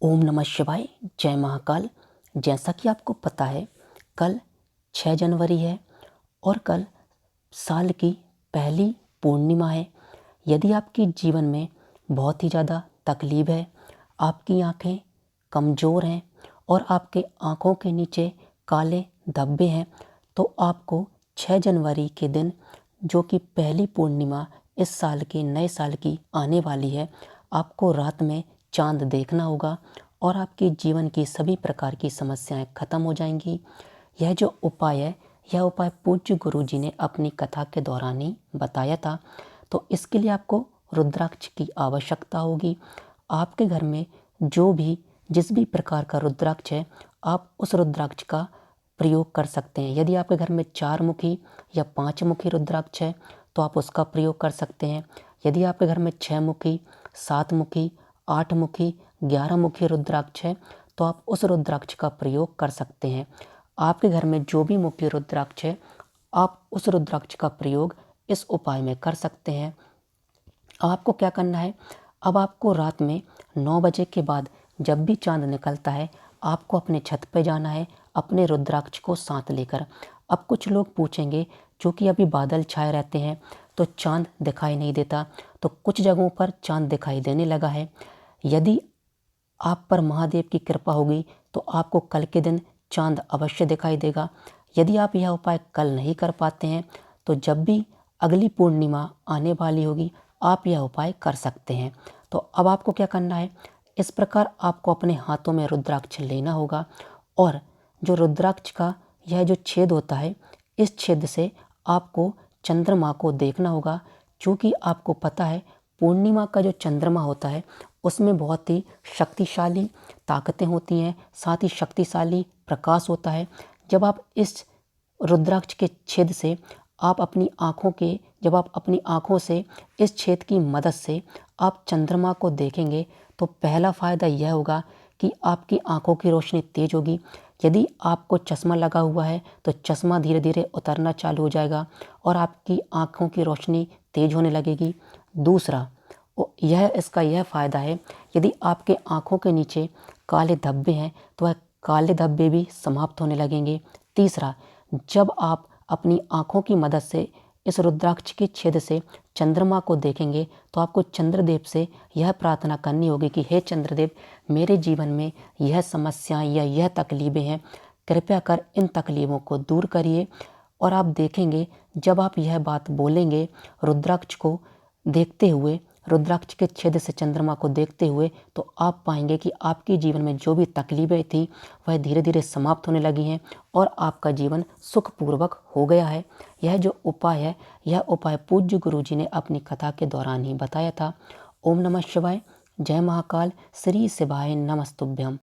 ओम नमः शिवाय। जय महाकाल। जैसा कि आपको पता है, कल 6 जनवरी है और कल साल की पहली पूर्णिमा है। यदि आपके जीवन में बहुत ही ज़्यादा तकलीफ है, आपकी आंखें कमज़ोर हैं और आपके आंखों के नीचे काले धब्बे हैं, तो आपको 6 जनवरी के दिन, जो कि पहली पूर्णिमा इस साल के नए साल की आने वाली है, आपको रात में चांद देखना होगा और आपके जीवन की सभी प्रकार की समस्याएं खत्म हो जाएंगी। यह जो उपाय है, यह उपाय पूज्य गुरु जी ने अपनी कथा के दौरान ही बताया था। तो इसके लिए आपको रुद्राक्ष की आवश्यकता होगी। आपके घर में जिस भी प्रकार का रुद्राक्ष है, आप उस रुद्राक्ष का प्रयोग कर सकते हैं। यदि आपके घर में 4 मुखी या 5 मुखी रुद्राक्ष है तो आप उसका प्रयोग कर सकते हैं। यदि आपके घर में 6 मुखी, 7 मुखी, 8 मुखी, 11 मुखी रुद्राक्ष है तो आप उस रुद्राक्ष का प्रयोग कर सकते हैं। आपके घर में जो भी मुखी रुद्राक्ष है, आप उस रुद्राक्ष का प्रयोग इस उपाय में कर सकते हैं। आपको क्या करना है, अब आपको रात में 9 बजे के बाद जब भी चांद निकलता है, आपको अपने छत पे जाना है अपने रुद्राक्ष को साथ लेकर। अब कुछ लोग पूछेंगे, क्योंकि अभी बादल छाए रहते हैं तो चांद दिखाई नहीं देता, तो कुछ जगहों पर चांद दिखाई देने लगा है। यदि आप पर महादेव की कृपा होगी तो आपको कल के दिन चांद अवश्य दिखाई देगा। यदि आप यह उपाय कल नहीं कर पाते हैं तो जब भी अगली पूर्णिमा आने वाली होगी, आप यह उपाय कर सकते हैं। तो अब आपको क्या करना है, इस प्रकार आपको अपने हाथों में रुद्राक्ष लेना होगा और जो रुद्राक्ष का यह जो छेद होता है, इस छेद से आपको चंद्रमा को देखना होगा। क्योंकि आपको पता है, पूर्णिमा का जो चंद्रमा होता है उसमें बहुत ही शक्तिशाली ताकतें होती हैं, साथ ही शक्तिशाली प्रकाश होता है। जब आप इस रुद्राक्ष के छेद से जब आप अपनी आँखों से इस छेद की मदद से आप चंद्रमा को देखेंगे तो पहला फ़ायदा यह होगा कि आपकी आँखों की रोशनी तेज होगी। यदि आपको चश्मा लगा हुआ है तो चश्मा धीरे धीरे उतरना चालू हो जाएगा और आपकी आँखों की रोशनी तेज होने लगेगी। दूसरा, इसका यह फ़ायदा है, यदि आपके आँखों के नीचे काले धब्बे हैं तो वह काले धब्बे भी समाप्त होने लगेंगे। तीसरा, जब आप अपनी आँखों की मदद से इस रुद्राक्ष के छेद से चंद्रमा को देखेंगे तो आपको चंद्रदेव से यह प्रार्थना करनी होगी कि हे चंद्रदेव, मेरे जीवन में यह समस्याएं या यह तकलीफ़ें हैं, कृपया कर इन तकलीफ़ों को दूर करिए। और आप देखेंगे, जब आप यह बात बोलेंगे रुद्राक्ष को देखते हुए, रुद्राक्ष के छेद से चंद्रमा को देखते हुए, तो आप पाएंगे कि आपके जीवन में जो भी तकलीफ़ें थी वह धीरे धीरे समाप्त होने लगी हैं और आपका जीवन सुखपूर्वक हो गया है। यह जो उपाय है, यह उपाय पूज्य गुरु जी ने अपनी कथा के दौरान ही बताया था। ओम नमः शिवाय। जय महाकाल। श्री शिवाय नमस्तुभ्यम।